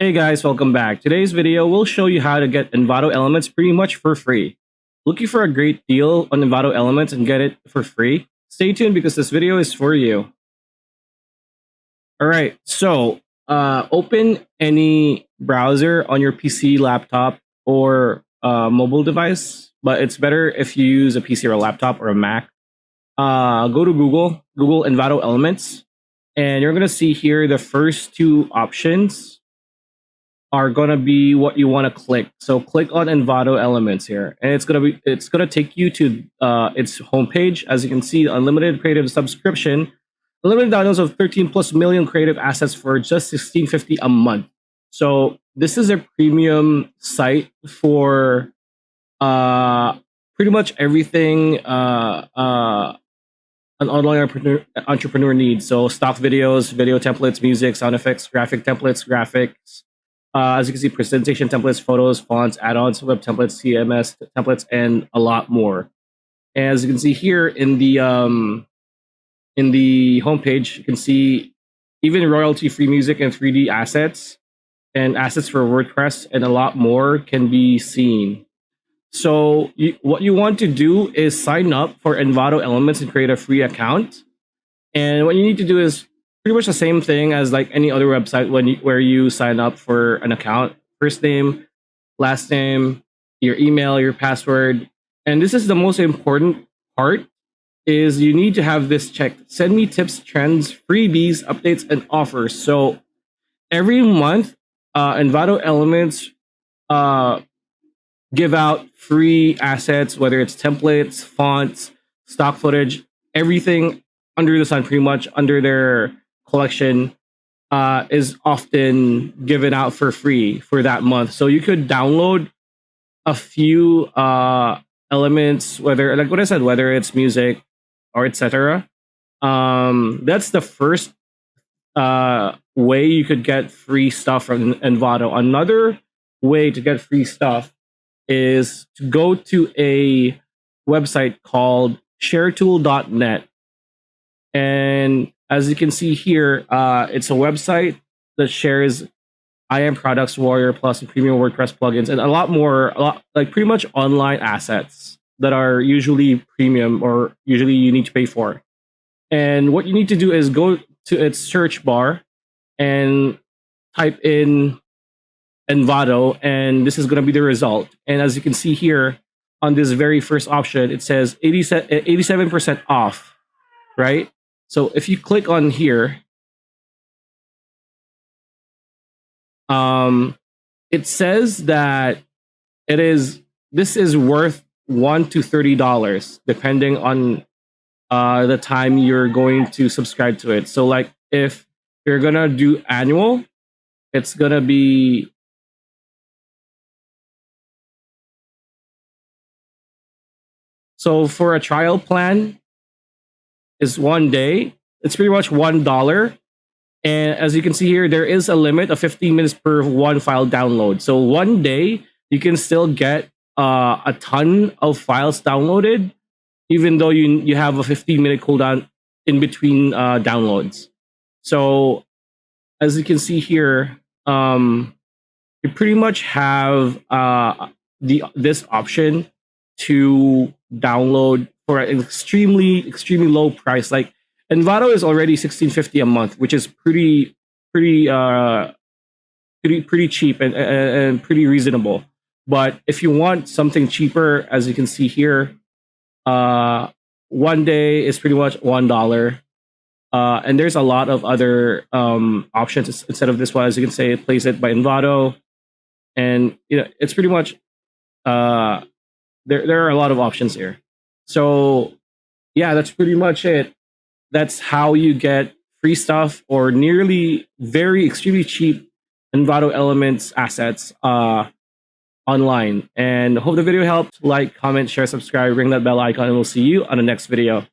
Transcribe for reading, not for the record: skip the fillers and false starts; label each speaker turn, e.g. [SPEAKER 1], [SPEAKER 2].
[SPEAKER 1] Hey guys, welcome back. Today's video will show you how to get Envato elements pretty much for free. Looking for a great deal on Envato elements and get it for free? Stay tuned because this video is for you. Alright, so open any browser on your PC, laptop, or mobile device, but it's better if you use a PC or a laptop or a Mac. Go to Google Envato elements, and you're going to see here the first two options are gonna be what you want to click. So click on Envato elements here, and it's gonna take you to its homepage. As you can see, unlimited creative subscription, unlimited downloads of 13 plus million creative assets for just $16.50 a month. So this is a premium site for pretty much everything an online entrepreneur needs. So stock videos, video templates, music, sound effects, graphic templates, graphics. As you can see, presentation templates, photos, fonts, add-ons, web templates, CMS templates, and a lot more. As you can see here in the homepage, you can see even royalty-free music and 3D assets and assets for WordPress and a lot more can be seen. So what you want to do is sign up for Envato Elements and create a free account. And what you need to do is pretty much the same thing as like any other website where you sign up for an account. First name, last name, your email, your password. And this is the most important part, is you need to have this checked. Send me tips, trends, freebies, updates, and offers. So every month, Envato Elements give out free assets, whether it's templates, fonts, stock footage, everything under the sun, pretty much under their collection is often given out for free for that month. So you could download a few elements, whether, like what I said, whether it's music or etc. That's the first way you could get free stuff from Envato. Another way to get free stuff is to go to a website called sharetool.net. And as you can see here, it's a website that shares IAM products, Warrior Plus, and premium WordPress plugins, and a lot more, like pretty much online assets that are usually premium or usually you need to pay for. And what you need to do is go to its search bar and type in Envato, and this is going to be the result. And as you can see here on this very first option, it says 87% off, right? So if you click on here, it says that this is worth $1 to $30 depending on the time you're going to subscribe to it. So like if you're gonna do annual, it's gonna be so for a trial plan is 1 day. It's pretty much $1. And as you can see here, there is a limit of 15 minutes per one file download. So 1 day, you can still get a ton of files downloaded, even though you have a 15-minute cooldown in between downloads. So as you can see here, you pretty much have this option to download for an extremely low price. Like Envato is already $16.50 a month, which is pretty cheap and pretty reasonable. But if you want something cheaper, as you can see here, 1 day is pretty much $1. And there's a lot of other options instead of this one. As you can say, place it by Envato, and it's pretty much there are a lot of options here. So yeah, that's pretty much it. That's how you get free stuff or nearly extremely cheap Envato Elements assets online. And hope the video helped. Like, comment, share, subscribe, ring that bell icon, and we'll see you on the next video.